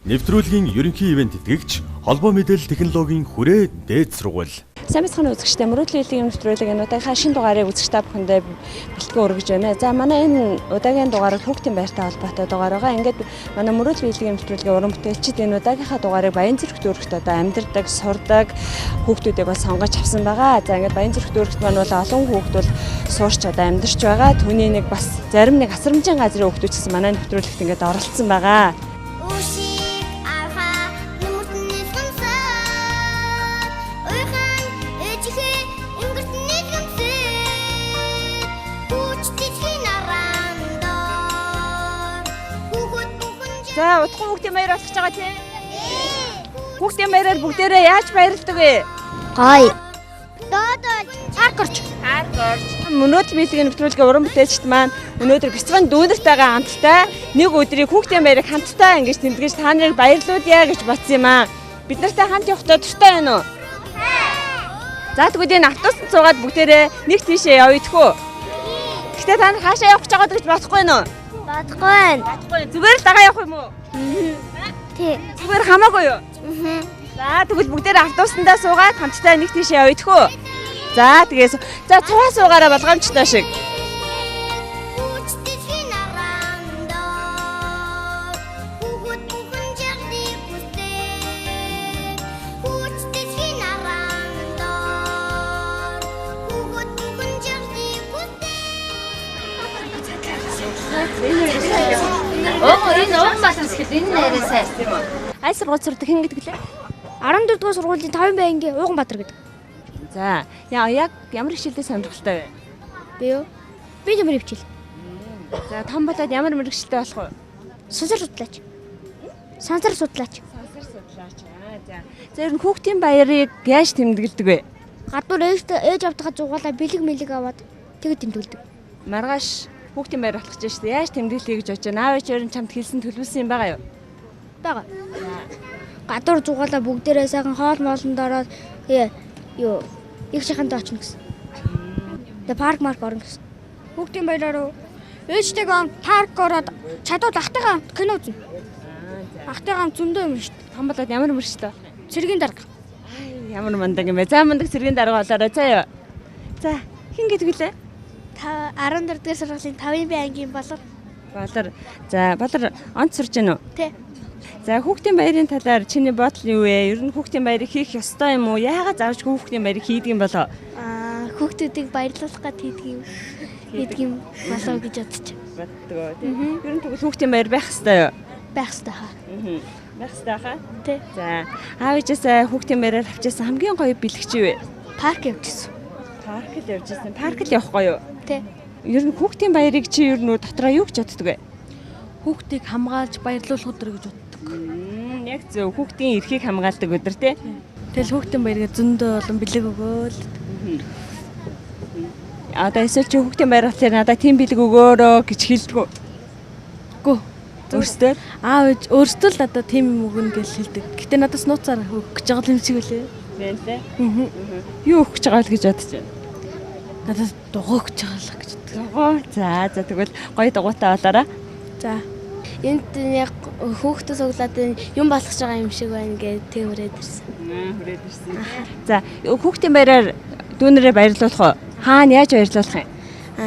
Нэвтрүүлгийн ерөнхий ивент тэтгэгч холбоо мэдээлэл технологийн хүрээ дээд сургууль. Сайн бацхан үзэгчтэй мөрөөдлийн хэлгийн нэвтрүүлэг энэ удаагийн шин дугаарыг үзэгч та бүхэндээ бэлтгэн өргөж байна. За манай энэ удаагийн дугаар хүүхдийн байртай холбоотой дугаар байгаа. Ингээд манай мөрөөдлийн хэлгийн нэвтрүүлгийн уран бүтээлчид энэ удаагийнхаа дугаарыг Баян Зүрхт өргөхт одоо амьдардаг, сурдаг хүүхдүүдийг бас сонгож авсан байгаа. За ингээд Баян Зүрхт өргөхт маань бол олон хүүхдүүд суурч одоо амьдарч байгаа. Түүний нэг бас зарим нэг асрамжийн газрын хүүхдүүд ч гэсэн манай нэвтрүүлэгт ингээд оролцсон байгаа. За утхан хүүхдийн баяр болох гэж байгаа тийм. Хүүхдийн баяраар бүгдээрээ яаж баярлдаг вэ? Гай. Додож. Харгорч. Мөрөөдлийн хэлгийн нэвтрүүлгийн уран бүтээлчд маань өнөөдөр бяцхан дүүнэртэйгээ хамтдаа нэг өдрийг хүүхдийн баярыг хамтдаа ингэж тэмдэглэж та нарыг баярлуулъя гэж бодсон юм аа. Бид нартай хамт явахдаа дуртай байна уу? За тэгвэл энэ автобусанд суугаад бүгдээрээ нэг тийшээ явъя тэхүү. Гэхдээ та нар хаашаа явах гэж байгаад гэж бодохгүй байна уу? Бодохгүй. Зүгээр л дагаа явах юм уу? Тий. Зүгээр хамаагүй юу? За тэгвэл бүгдээрээ автобусандаа суугаад хамтдаа нэг тийшээ явъя тэхүү. За тэгээс за цуваа суугаараа болгоомжтой шиг. Энэ уумаас гэхэд энэ нэрээ сайн тийм үү? Аль сургууль сурдаг хэн гэдэг лээ? 14 дугаар сургуулийн 5 байнгийн Уйганбаатар гэдэг. За яг ямар хичээлдээ сонирхолтой вэ? Би юу? Би ямар хичээл? За том болоод ямар мэргэжилтэй болох вэ? Сансар судлаач. Сансар судлаач. За ер нь хүүхдийн баярыг яаж тэмдэглэдэг вэ? Гадуур ээж авдахаа зугаалаа бэлэг аваад тэгэд тэмдэглэдэг. Маргааш хүүхдийн баяр болох гэж байна. Яаж тэмдэглэе гэж бодож байна? Аав ээж өөр чамд хэлсэн төлөвлөсөн юм байгаа юу? Бага. Гадуур зугаалаа бүгдээрээ сайхан хоол моолнд ороод их шаханд очно гэсэн. Тэгээ парк орно гэсэн. Хүүхдийн баяраар ээжтэйгээ парк ороод чадвал ахтайгаа кино үзнэ. Ахтайгаа зөндөө юм шүү дээ. Том болоод ямар мөрчлөө? Цэргийн дарга. Ямар мандаг юм бэ? За мандаг цэргийн дарга болоорой заяа. За хин гэдэг үлээ? 14 дугаар сургуулийн 5 байнгийн Болор. За Болор онц сурж гэнэ үү? Тий. За хүүхдийн баярын талаар чиний бодол юу вэ? Ер нь хүүхдийн баярыг хийх ёстой юм уу? Яагаад заавч хүүхдийн баярыг хийдэг юм болоо? Хүүхдүүдийг баярлуулах гээд хийдэг юм болоо гэж бодож боддгоо тийм. Ер нь тэгвэл хүүхдийн баяр байх ёстой юу? байх ёстой хаа. Байх ёстой хаа? Тий. За аав ээжээсээ хүүхдийн баяраар авчаасан хамгийн гоё бэлэг чи юу вэ? Парк явчихсан. Паркд явжсэн. Паркд явах гоё юу? Тий. Ер нь хүүхдийн баярыг чи ер нь дотроо юу гэж боддөг вэ? Хүүхдийг хамгаалж баярлуулах өдөр гэж боддог. Яг зөв хүүхдийн эрхийг хамгаалдаг өдөр тий. Тэгэл хүүхдийн баярыг зөндөө олон бэлэг өгөөл. Одоо эсвэл чи хүүхдийн баяр болохоор надад тийм бэлэг өгөөрөө гэж хэлдэг үү? Гүү. Өөртөө Аав ээж өөртөө л надад тийм юм өгнө гэж хэлдэг. Гэтэ надаас нууцаар өгөх гэж байгаа юм шиг үлээ. Тийм лээ. Юу өгөх гэж байгаа л гэж бодож байна. Надад дугуй өгч байгаа л гэж боддог. Дугуй. За тэгвэл гоё дугуйтай болоорой. За. Энд яг хүүхдүүд суглаад юм болгож байгаа юм шиг байна гэж тэг хүрээд ирсэн. Хүрээд ирсэн. За хүүхдийн баяраар дүүнэрээ баярлуулах уу? Хаана яаж баярлуулах юм?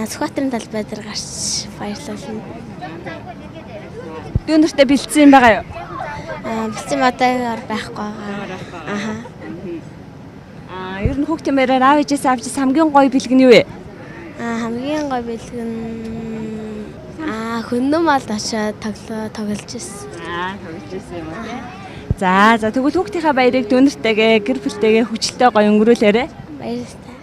Сүхбаатарын талбай дээр гарч баярлуулна. Дүүнэртээ бэлдсэн юм байгаа юу? Бэлдсэн модоор байхгүй байгаа. Ер нь хүүхдийн баяраар аав ээжээс авч хамгийн гоё бэлэг нь юу вэ? Хамгийн гоё бэлэг нь хөндөм малд очиод тоглож ирсэн. Тоглож ирсэн юм уу? За тэгвэл хүүхдийнхаа баярыг дүүнэртэйгээ гэр бүлтэйгээ хүчлээ гоё өнгөрүүлээрэй. Баярлалаа.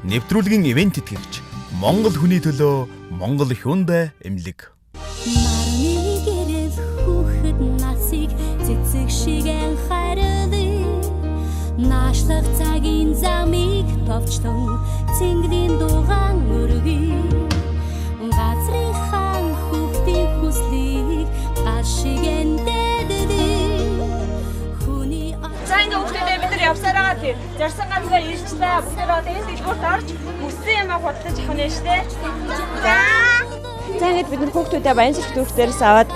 Нэвтрүүлгийн ивент тэтгэгч Монгол хүний төлөө Монгол Hyundai эмнэлэг. Марны гэрэл хүүхэд насыг цэцэг шиг анхаардаг. Наашлах цагийн замыг товчтон цэнглийн дугаан өргөе. Газрын хаан хүүхдийн хүслийг гал шиг эндэдэг. Хүний За ингээ хүүхдүүдээ бид нар явсараа тий. Зарсан газраа ирчлээ. Бүгд одоо энэ дэлгүүрт орж өссөн юм бодлож авах нь шүү дээ. За ингээд бид нар хүүхдүүдээ Баянсүрх түүхтээрээс аваад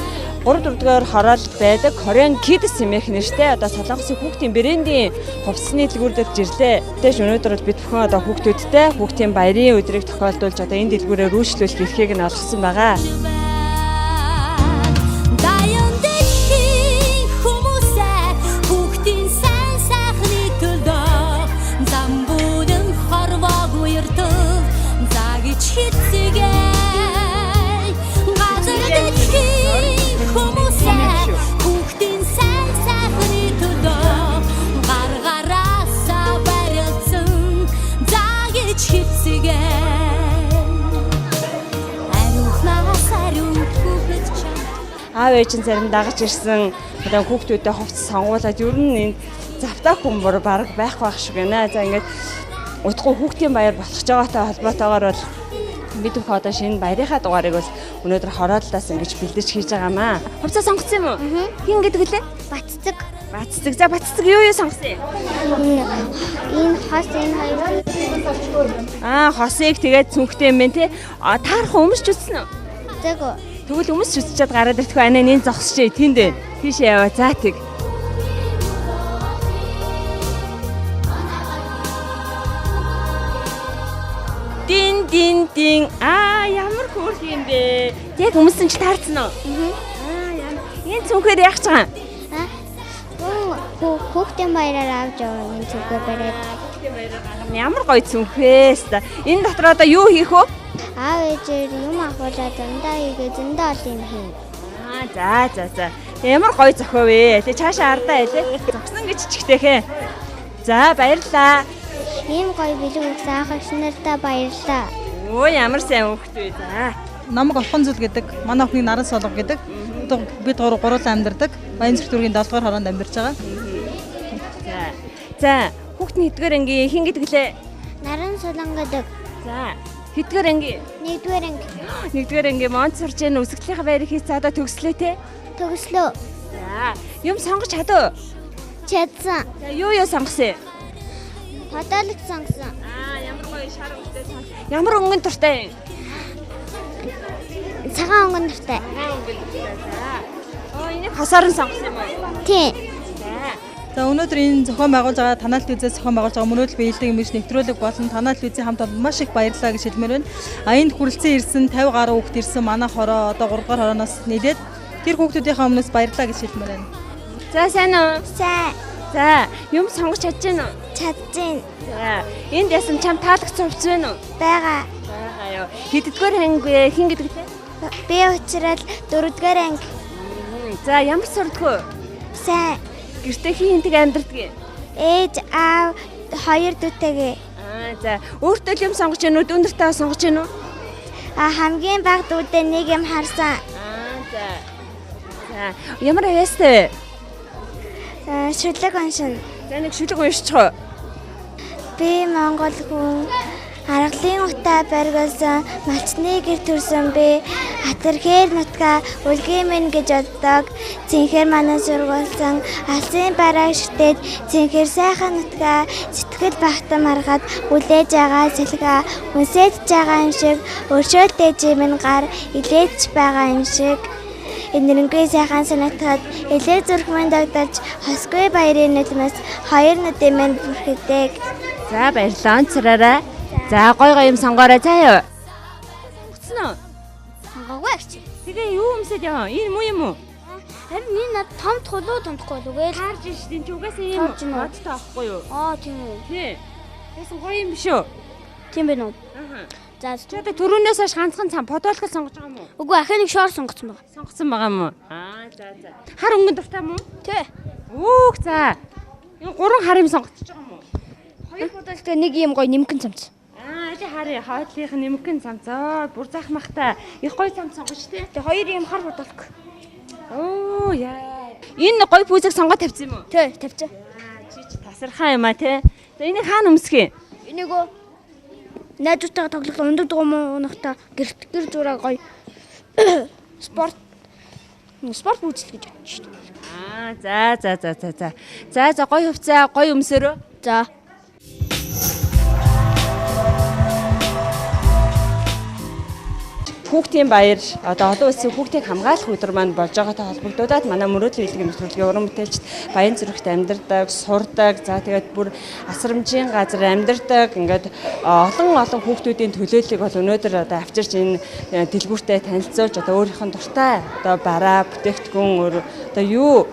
3-4 дугаар хороол байдаг Korean Kids хэмээх нэртэй одоо Солонгосын хүүхдийн брендийн хувцсны дэлгүүрээр жирлээ. Тэгэж өнөөдөр бол бид бүхэн одоо хүүхдүүдтэй хүүхдийн баярын өдрийг тохиолдуулж одоо энэ дэлгүүрээр рүүчлүүлэх эрхийг нь олгосон байгаа. Аав ээж нь зарим дагаж ирсэн одоо хүүхдүүдэд хувцас сонгуулад ер нь энэ завтаа хүмүүр баг байх шиг байна. За ингээд удахгүй хүүхдийн баяр болох жагаатай холбоотойгоор бол бид бүхэн одоо шинэ баярынхаа дугаарыг бол өнөөдөр хорооллоос ингэж бэлдэж хийж байгаамаа. Хувцас сонгосон юм уу? Хин гэдэг үлээ? Баццэг. Баццэг. За баццэг юу сонгосон юм? Энэ хос энэ хоёр. Хосыг тэгээд цүнхтэй юм байна те. Таарах өмсч үзсэн үү? Тэгвэл Тэгвэл өмсч үзчихэд гараад иртгүй анаа нэн зогсчээ тэнд байна. Тийшээ яваа. За тэг. Дин. Ямар хөөрх юм бэ? Яг өмсөн чи таарсан уу? Энэ цүнхээр яах гэж байгаа юм? хүүхдийн баяраар авч яваа энэ цүнхээр бариад. Ямар гоё цүнхээс та. Энэ дотор одоо юу хийх вэ? Аав ээжээр юм авахулаад зөндөө хийгээ зөндөө олон юм хийн. За. Ямар гоё зохио вэ? Тэ цаашаа ардаа хэлээ. Зогсон гэж чичгтэйхээ. За баярлаа. Ийм гоё бэлэг өгсөн ах эгч нартаа баярлаа. Оо ямар сайн хүүхэд вэ. За. Намаг Орхон зүл гэдэг. Манай охины Наран Солонго гэдэг. Одоо бид гурлаа амьдардаг. Баянсүрх дүүргийн 7 дугаар хороонд амьдарч байгаа. За. Хүүхдний хэдгээр анги хин гэдэг лээ? Наран Солонго гэдэг. За. Хэдгээр анги? 1-р анги. 1-р анги Монт сурч энэ үсгэлтийнхаа баярыг хийц одоо төгслөө те? Төгслөө. За. Юм сонгож чадав? Чадсан. За юу сонгосон? Хотоолог сонгосон. Ямар гоё шар өнгөтэй сонгосон. Ямар өнгөн туртай юм? Цагаан өнгөн туртай. Энийг хосоор нь сонгосон юм уу? Тийм. За өнөөдөр энэ зохион байгуулж байгаа танаа телевизээс зохион байгуулж байгаа мөрөөдөл биелдэг юмш нэвтрүүлэг болон танаа телевизийн хамт олон маш их баярлалаа гэж хэлмээр байна. Энд хүрэлцэн ирсэн 50 гаруй хүүхд ирсэн манай хороо одоо 3 дугаар хорооноос нийлээд тэр хүүхдүүдийнхээ өмнөөс баярлалаа гэж хэлмээр байна. За сайн уу? Сайн. За юм сонгож чадж байна уу? Чадсан. За энд ясан чам таалагдсан хувцас байна уу? Бага. Юу. Хэддгээр анги вэ? Хин гэдэг лээ? Би уучрал 4-р анги. За ямар сурдгөө? Сайн. Гэртээ хинтэг амьдардаг юм? Ээж аав 2 дүүтэйгээ. За өөртөө л юм сонгож гэнэ үү? Дүндэртээ сонгож гэнэ үү? Хамгийн бага дүүтэй нэг юм харсан. За ямар авьяастай вэ? Шүлэг уншин. За нэг шүлэг уншчихоо. Би Монгол хүн аргалын утаа баригуулсан малчны гэр төрсөн би хатархээр нутгаа үлгийн минь гэж боддог зинхэр манай сургуулсан алсын бараа шигтээд зинхэр сайхан нутгаа сэтгэл багтан маргаад үлээж байгаа сэлгээ үнсэж байгаа юм шиг өршөөлтэй жимэн гар илээж байгаа юм шиг энэрэнгүй сайхан санагдаад элэг зүрхмэн дагдаж хосгүй баярын нүдмэс хоёр нүдэн минь бүрхэгдэг. За баярлалаа онцраарай. За гой юм сонгоорой заа юу. Утсан уу? Сонгоогүй гэж. Тэгээ юу өмсөд яваа? Энэ муу юм уу? Харин энэ над томдох уу томдохгүй л үгүй. Харж ш тийм ч угаасаа юм. Бодтой авахгүй юу? Тийм үү. Тий. Тэсэн гоё юм биш үү? Тийм байна уу? За чи одоо түрүүнээс хойш ганцхан цам подолкол сонгож байгаа юм уу? Үгүй ахын нэг шоор сонгоцсон байгаа. Сонгоцсон байгаа юм уу? За. Хар өнгөн дуртай юм уу? Тий. Үүх за. Энэ 3 хар юм сонгоцож байгаа юм уу? 2 подолтой нэг юм гоё нэмгэн цамц. Аль харъя хойдлынх нэмгэн цамцаа бүр заахмахтай их гоё цамц сонгож тий. Тэгээ 2 юм хар подолк. Оо яа. Энэ гоё пүүзэг сонгоод тавьсан юм уу? Тий, тавьчаа. Чи тасархаа юм а тий. За энийг хаана өмсгөө? Энийг найзуудтайгаа тоглох ундаг дугуйнахта гэр зураа гоё спорт үзэл гэж байна шүү дээ. За гоё хувцаа гоё өмсөрөө. За. хүүхдийн баяр одоо олон улсын хүүхдийг хамгаалах өдөр маань болж байгаатай холбогдуулаад манай мөрөөдлийн хэлтгийн нэвтрүүлгийн уран бүтээлчд Баян зүрхт амьдардаг, сурдаг, за тэгээд бүр асрамжийн газар амьдардаг ингээд олон хүүхдүүдийн төлөөллийг бол өнөөдөр одоо авчирч энэ дэлгүүртээ танилцуулж одоо өөрийнх нь дуртай одоо бараа, бүтээгдэхүүн одоо юу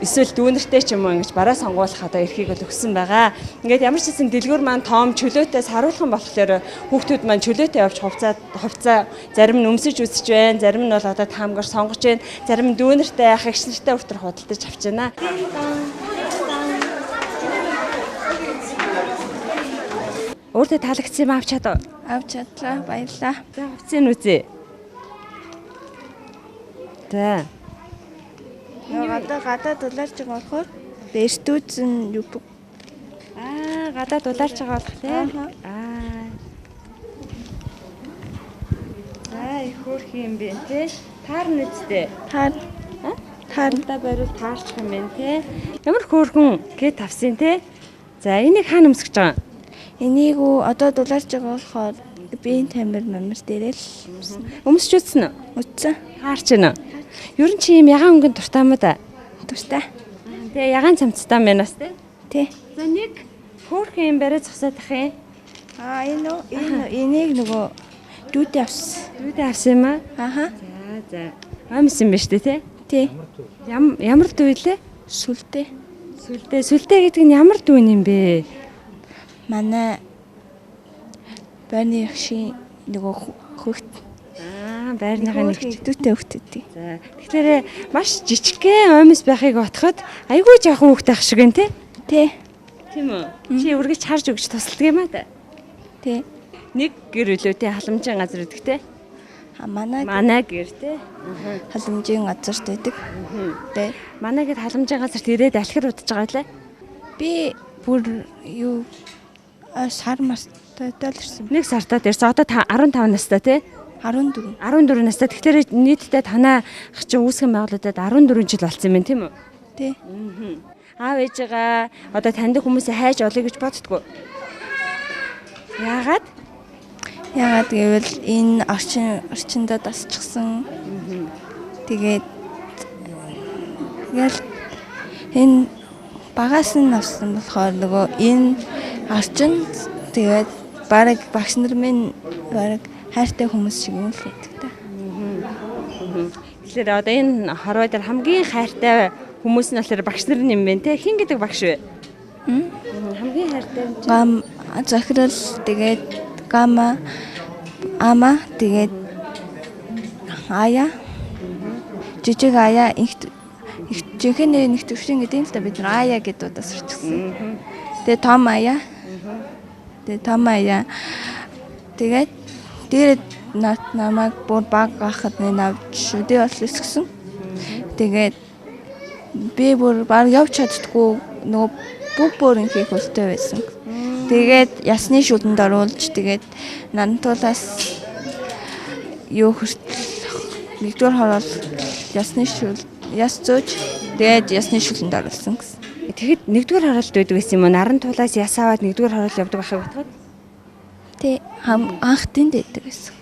эсвэл дүүнертэй ч юм уу ингэж бараа сонгуулах одоо эрхийг бол өгсөн байгаа. Ингээд ямар ч хэсэн дэлгүүр маань том чөлөөтөөс харуулхан болохоор хүүхдүүд маань чөлөөтэй явж хувцаа зарим нь өмсөж үзэж байна, зарим нь бол одоо таамгаар сонгож байна, зарим нь дүүнертэй ах эгч нартай хүртэр худалдаж авч байна. Өөртөө таалагдсан юм авч чадав? Авч чадлаа, баярлаа. За хувцсыг үзье. За. Гадаад дулаарч байгаа болохоор эртүүц нь юу Гадаад дулаарч байгаа болох тийм. Их хөөрх юм бэ те. Таарна үстэй. Таарнаа барил таарчих юм байна те. Ямар хөөрхөн гээд тавсын те. За энийг хаана өмсгөж байгаа? энийг одоо дулаарч байгаа болохоор биеийн тамир дээрээ л Өмсч үзсэн үү? утсан. Хаарч байна. Ер нь чи юм ягаан өнгөнд дуртай юм да? Дуртай. Тэгээ ягаан цамцтай байна бас те. Тий. За нэг хөөрхөн юм барай зогсоод ах юм. Энийг нөгөө дүүтэй авсан. Дүүдээ авсан юм аа? Аха. За. Амс юм байна шүү дээ те. Тий. Ямар дүү лээ? Сүлдээ. Сүлдээ гэдэг нь ямар дүүн юм бэ? Манай байрны ягшийн нөгөө хөхт. Байрныхаа нэг дүүтэй хөхтөдий. За. Тэгэхээр маш жижигхэн омс байхыг бодоход айгүй жоохон хүүхдтэй ах шиг байна те. Тий. Тийм үү? Чи үргэж харж өгч тусалдаг юм аа та. Тий. Нэг гэр үлөөтэй халамжийн газар гэдэг те. Манай гэр те. Халамжийн газарт байдаг. Тий. Манай гэд халамжийн газарт ирээд алхир удаж байгаа лээ. Би бүр юу сар мастай ирсэн. Нэг сартаад ирсэн. Одоо 15 настай те. 14. 14 настай. Тэгэхээр нийтдээ танаа ах чинь үүсгэн байгууллагад 14 жил болсон юм тийм үү? Тий. Аав ээжигаа одоо таньдаг хүмүүсээ хайж олъё гэж боддгоо. Яагаад? Яагаад гэвэл энэ орчиндөө дасчихсан. Тэгээд энэ багаас нь авсан болохоор нөгөө энэ орчин тэгээд бараг багш нар минь бараг хайртай хүмүүс шиг юм л байдаг та. Тэгэхээр одоо энэ хорвоо дээр хамгийн хайртай хүмүүс нь болохоор багш нар юм байна те. Хин гэдэг багш вэ? Хамгийн хайртай юм. Гам захирал тэгээд гама ама тэгээд ая жижиг ая их жинхэнэ нэг төвшин гэдэг юм л да бид нар ая гэдэг удаас сурчсан. Тэгээд том ая. Тэгээд дээр намайг бүр баг гахад навч шүдээ бол өсгсөн. Тэгээд би бүр баг явж чаддгүй нөгөө бүх бүрэн хийх хөлтэй байсан. Тэгээд ясны шүлэнд оруулж тэгээд нантуулаас юу хүртэл нэгдүгээр хороол ясны зөөж тэгээд ясны шүлэнд оруулсан гэсэн. Тэгэхэд нэгдүгээр хороолт байдаг гэсэн юм уу? Наран тулаас яс аваад нэгдүгээр хороол явдаг байхыг бодоход. Тэ анх тэнд байдаг гэсэн.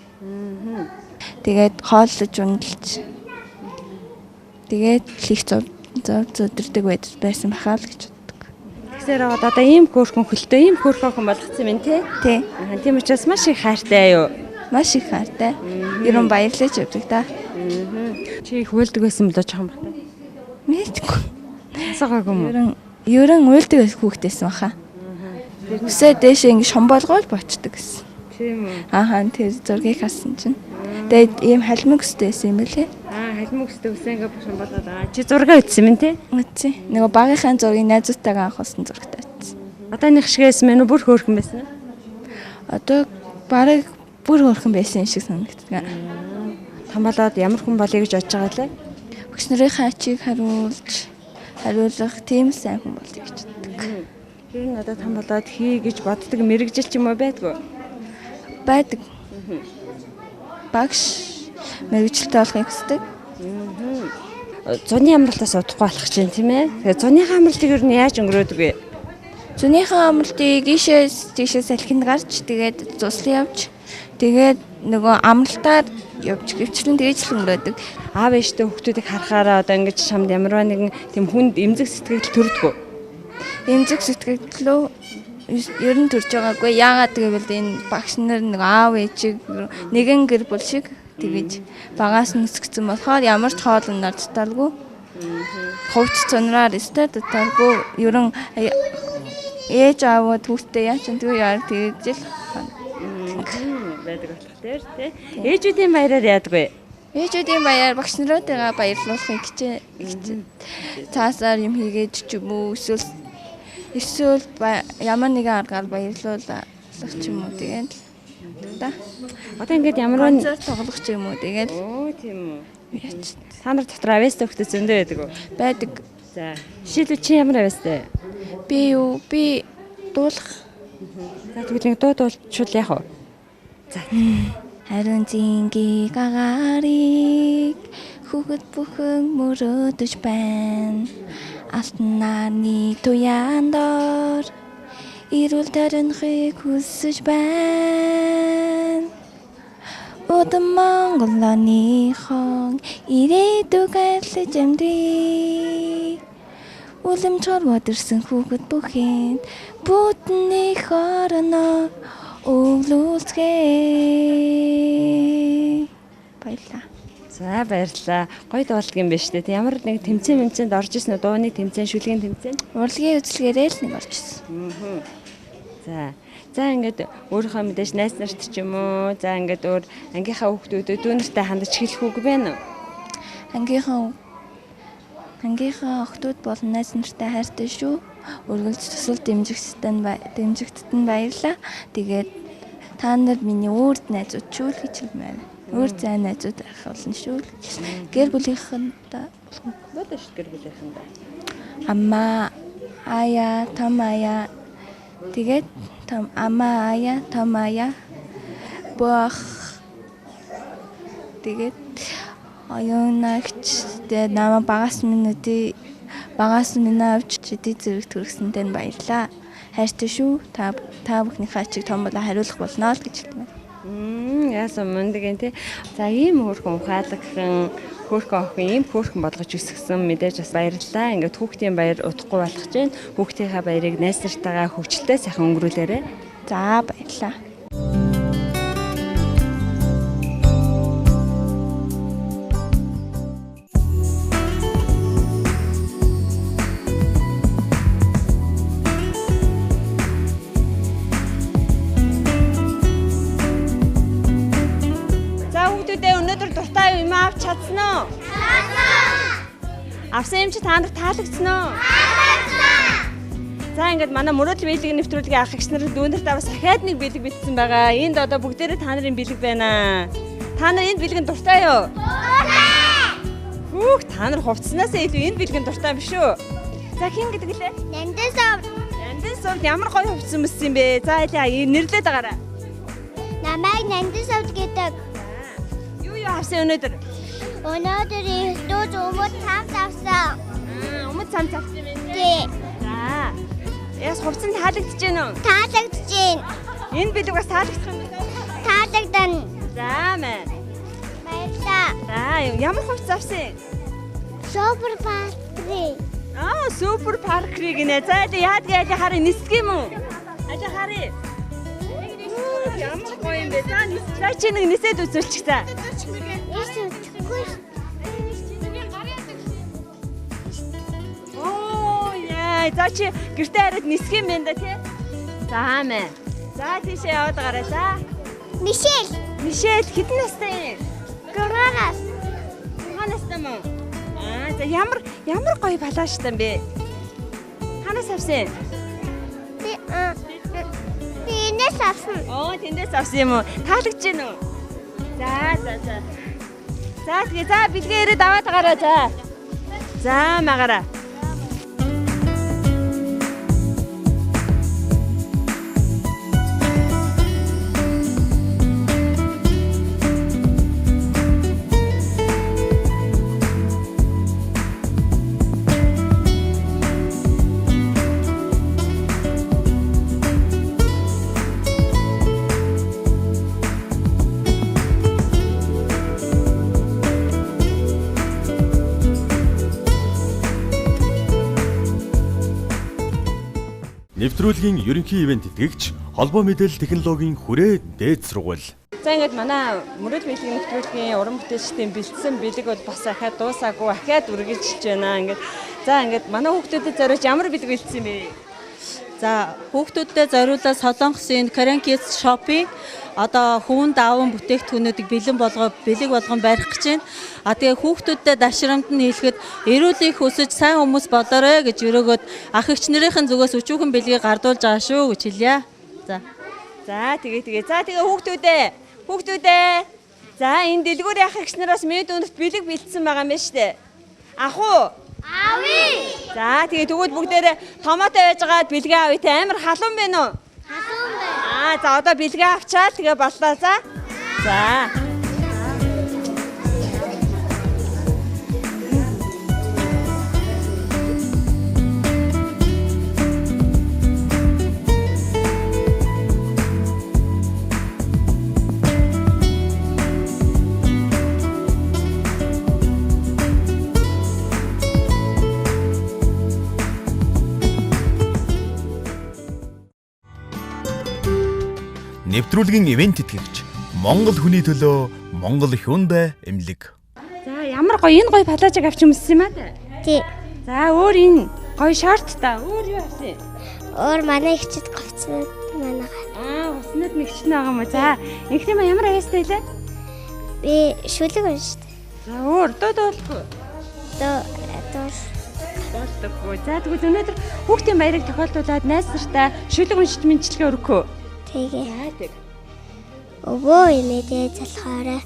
Тэгээд хооллож ундлж. Тэгээд их зодэрдэг байсан байхаа л гэж боддог. Тэгэхээр одоо ийм хөөрхөн хөлтэй, ийм хөөрхөн хүн болгоцсон юм тий? Тий. Тийм учраас маш их хайртай юу? Маш их хайртай. Ерөн баярлаж явдаг та. Чи их уйлдаг байсан болоо жоохон бахтай. Мэдгүй. Асаагааг юм. Ерөн уйлдаг хүүхдээсэн баха. Үсээ дээшээ ингэ шомболгоол бочдөг гэсэн. Тийм үү? Тэр зургийг хасан чинь. Тэгээд ийм халмиг өстэйсэн юм лээ. Халмиг өстэй үсээ ингэ шомболоод чи зураг ütсэн юм тий? Үгүй. Нөгөө багийнхаа зургийг найзуудтайгаа анхуулсан зурагтай ütсэн. Одоо нэг шигээс мэн бүр хөөрхөн байсан уу? Одоо барыг бүр хөөрхөн байсан шиг санагддаг. Тамбалаад ямар хүн болъё гэж бодож байгаа лээ? Багш нарын ачийг хариулах тийм сайн хүн болъё гэж боддог. Тэр нь одоо тамбалаад хий гэж боддог мэрэгжил ч юм уу байдгүй? Байдаг. Багш мэрэгжилтэй болохыг хүсдэг. Зуны амралтаас удахгүй болох чинь тийм ээ. Тэгээ зуныхаа амралтыг ер нь яаж өнгөрөөдөг вэ? Зуныхаа амралтыг тийшээ салхинд гарч тэгээд зуслан явж Тэгээд нөгөө амралтаар явж гівчлэн тэгж л өнгөрөөдөг. Аав ээжтэй хүүхдүүдийг харахаараа одоо ингэж чамд ямарваа нэгэн тийм хүнд эмзэг сэтгэл төрдгөө. Эмзэг сэтгэлдлөө ер нь төрж байгаагүй. Яагаад гэвэл энэ багш нар нэг аав ээжиг нэгэн гэр бүл шиг тэгэж багаас нь өсгсөн болохоор ямар ч хоол ундаар дутаалгүй. Ховч цонраар өстэй дутаалгүй. Ер нь ээж ааваа түүхтэй яа ч тэгээ яар тэгэж л байдаг болох тий. Ээжүүдийн баяраар яадгүй. ээжүүдийн баяр багш наруудаа баярлуулахыг хичээ. Цаасаар юм хийгээд ч юм уу эсвэл ямар нэгэн аргаар баярлуулах ч юм уу тэгээд та. Одоо ингээд ямар нэг концерт тоглох ч юм уу тэгээд. Оо тийм үү. Та нар дотор авьяастай хүүхдүүд зөндөө байдаг уу? Байдаг. За жишээлбэл чи ямар авьяастай? Би дуулах. За тэгвэл нэг дуулчвал яах вэ? За. Харин зинги гагарыг хүүхэд бүхэн мөрөөдөж байна. Алтан нарны туяандор ирүүл таринхыг хүсэж байна. Удам Монголынхон ирээдүг айлж амдрий. Улам чорводэрсэн хүүхэд бүхэнд бүтний хороноо өглөөцгээ. Баярлаа. За баярлалаа. Гоё дуулдаг юм байна шүү дээ. Ямар нэг тэмцээнд орж ирсэн үү? Дууны тэмцээн, шүлгийн тэмцээн? Урлагийн үзлэгээрээ л нэг орж ирсэн. За ингээд өөрийнхөө мэдээж найз нарт ч юм уу. За ингээд өөр ангийнхаа хүүхдүүдэд дүүнэртэй хандаж хэлэх үг байна уу? Ангийнхаа охтууд болон найз нартай хайртай шүү. Өргөлж тусал дэмжигчтэн баярлаа. Тэгээд та нар миний өөр найзууд шүү л гэж хэлмээр. Өөр зай найзууд байх болно шүү. Гэр бүлийнхэнтэй Бодож шүү гэр бүлийнхэнтэй. Амма, ая, том ая. Тэгээд амма, ая, том ая. Бох. Тэгээд оюунагч намаа багаас минь авч чидий зэрэг төрөсөнтэй баярлаа. Хайртай шүү. Та бүхнийхээ ачиг том болоо хариулах болно л гэж хэлмээр. Яасан мундаг тий. За ийм хөөрхөн ухаалагхан хөөрхөн охин ийм хөөрхөн болгож өсгсөн мэдээж бас баярлалаа. Ингээд хүүхдийн баяр удахгүй болох чинь хүүхдийнхээ баярыг найз нартайгаа хөвчлөлтэй сайхан өнгөрүүлээрэй. За баярлалаа. Өнөөдөр дуртай юм авч чадсан уу? Авсан юм чи та нарт таалагдсан уу? За ингээд манай мөрөөдөл биелэг нэвтрүүлгийн ах эгч нарт дүүнэртээ бас ахаад нэг бэлэг битсэн байгаа. Энд одоо бүгдээрээ та нарын бэлэг байна. Та нар энд бэлгэнд дуртай юу? Дуртай. Та нар хувцснаас илүү энд бэлгэнд дуртай юм шүү. За хин гэдэг лээ? Нандин сувд ямар гоё хувцсан мэс юм бэ? За нэрлээд байгаарай. Намайг Нандин сувд гэдэг. Авсан өнөөдөр Өнөөдөр өмд цамц авсан. Өмд цамц авсан юм байна. Тий. За. Яс хувцсан таалагдж байна уу? Таалагдж байна. Энэ бэлэг бас таалагдах юм байна. Таалагдана. За мэн. Баярлалаа. За ямар хувцас авсан? Супер паркри. Супер паркри гинэ. За яад хараа нисдэг юм уу? Ажи хараа. Ямар гоё юм бэ? За чи нэг нисээд үзүүлчих за. За чи гэртээ хараад нисэх юм байна да тий. За мэ. За тийшээ яваад гараа за. Мишель хэдэн настай? 3-аас. 3 настай мó. За ямар гоё балааштай юм бэ? Ханаас авсан? Тэндээс авсан. Тэндээс авсан юм уу? Таалагдж байна уу? За. За тэгээ бэлгээ ирээд аваад гараа за. За магараа. Нэвтрүүлгийн ерөнхий ивент тэтгэгч холбоо мэдээлэл технологийн хүрээ дээд сургууль. За ингээд манай мөрөл биелгийн нэвтрүүлгийн уран бүтээлчдийн бэлдсэн бэлэг бол бас ахаад дуусаагүй ахаад үргэлжилж байна. Ингээд манай хүүхдүүдэд зориулж ямар бэлэг бэлдсэн юм бэ? За хүүхдүүдэд зориулаад Солонгосын Korean Kids Shop-ийн одоо хүүн дааван бүтээгдэхүүнүүдийг бэлэг болгон барих гэж байна. Тэгээ хүүхдүүдэд дашрамд нь хэлэхэд эрүүл их өсөж сайн хүмүүс болоорой гэж өрөөгөөд ах эгч нарийнхэн зүгээс өчүүхэн бэлгийг гардуулж байгаа шүү гэж хэлье. За тэгээ хүүхдүүдээ. За энэ дэлгүүрийн ах эгч нараас мэд өнөрт бэлэг бэлдсэн байгаа юм байна шүү дээ. Ах уу? Ави. За тэгээ тэгвэл бүгдээрээ томоотой байжгаад бэлгээ авъя те. Амар халуун байна уу? Халуун байна. За одоо бэлгээ авчаад тэгээ боллоо за. За. Нэвтрүүлгийн ивент тэтгэгч Монгол хүний төлөө Монгол Hyundai эмнэлэг. За ямар гоё энэ гоё палажиг авч өмссөн юм аа те. Тий. За өөр энэ гоё шорт та. Өөр юу авсан? Өөр манай ихчэд гоцсон манайгаа. Уснууд нэгчнэ байгаа юм уу? За инхтээ маа ямар авьяастай илээ? Би шүлэг байна шүү дээ. За өөр дуулахгүй. Дуулахгүй. За тэгвэл өнөөдөр хүүхдийн баярыг тохиолдуулаад найз нартай шүлэг уншиж мэдчилгээ өргөх үү? Тэгээ. Өвөө имэдээ залхаарай.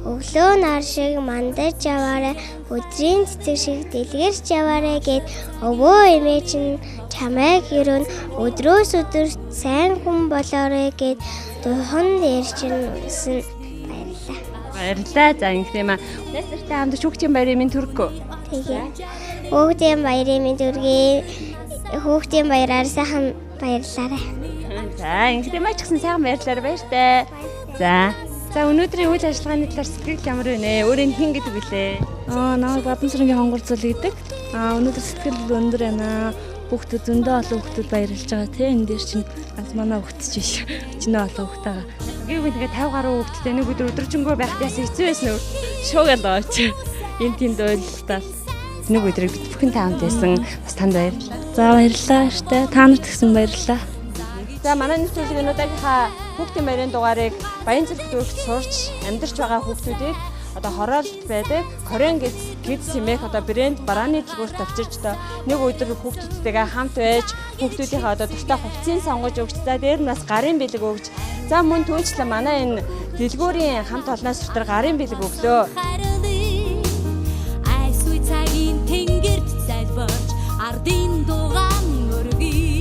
Өглөө нар шиг мандарч яваарай. Өдрийн цэцэг шиг дэлгэрч яваарай гэд өвөө имээ чинь чамайг ирүүн өдрөөс өдөр сайн хүн болоорой гэд духан дээр чинь үсэн баярлаа. Баярлалаа. За инхтээ маа найз нартай хамт хүүхдийн баярыг минь төргөө. Тэгээ. Хүүхдийн баярыг минь төргий. Хүүхдийн баяраар сайхан баярлаарай. За инхтээ маа ч гэсэн сайхан баярлалаа баяртай. За өнөөдрийн үйл ажиллагааны талаар сэтгэл ямар вэ нэ? Өөрөө хин гэдэг үлээ. Намайг Бадамсрынгийн хонгор зул гэдэг. Өнөөдөр сэтгэл өндөр байна. Хүүхдүүд зөндөө олон хүүхдүүд баярлж байгаа тийм. Энд дээр чинь ганц манай хүүхдч биш. Чинээ олон хүүхд байгаа. Гэвь нэг 50 гаруй хүүхдтэй нэг өдөр өдржингөө байхад яасан хэцүү байсан уу? Шуугаад байгаа чи. Энд тэнд ойлтал. Нэг өдрийг бид бүхэн таамд байсан. Бас танд баярлалаа. За баярлалаа штэ. Та нарт гэсэн баярлалаа. За манай нэвтрүүлгийн удаагийнхаа хүүхдийн баярын дугаарыг Баянзүрх дүүрэгт сурч амьдарч байгаа хүүхдүүдийг одоо хороолт байдаг Korean Kids хэмээх одоо брэнд барааны дэлгүүрт авчирч одоо нэг өдөр хүүхдүүдтэйгээ хамт байж хүүхдүүдийнхээ одоо дуртай хувцсыг сонгож өгч за дээр нь бас гарын бэлэг өгч за мөн түүнчлэн манай энэ дэлгүүрийн хамт олноос дотор гарын бэлэг өглөө. Айсгүй цагийн тэнгэрт залбирч ардын дугаан өргөе.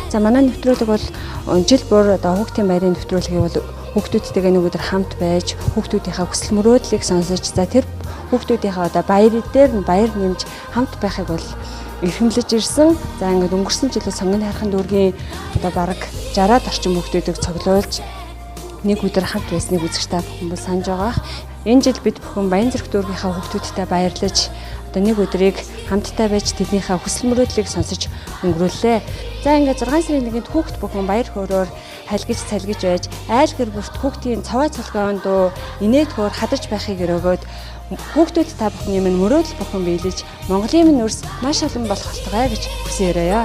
За манай нэвтрүүлэг бол жил бүр одоо хүүхдийн баярын нэвтрүүлгийг бол хүүхдүүдтэйгээ нэг өдөр хамт байж хүүхдүүдийнхээ хүсэл мөрөөдлийг сонсож за тэр хүүхдүүдийнхээ одоо баяр дээр нь баяр нэмж хамт байхыг бол эрхэмлэж ирсэн. За ингээд өнгөрсөн жилээ сонгоны хайрхан дүүргийн одоо бараг 60-аад орчим хүүхдүүдийг цуглуулж нэг өдөр хамт байсныг үзэгч та бүхэн бол санаж байгаа. Энэ жил бид бүхэн Баянзүрх дүүргийнхаа хүүхдүүдтэй баярлаж одоо нэг өдрийг хамтдаа байж тэднийхээ хүсэл мөрөөдлийг сонсож өнгөрүүллээ. За ингээд 6 сарын 1-нд хүүхд бүхэн баяр хөөрөөр халгиж цалгиж байж айл гэр бүрт хүүхдийн цаваа цолгойн дуу инээд хөөр хадарч байхыг өрөөгөөд хүүхдүүд та бүхний минь мөрөөдөл бүхэн биелэж Монголын минь өрс маш олон болох болтугай гэж хүсээрээ.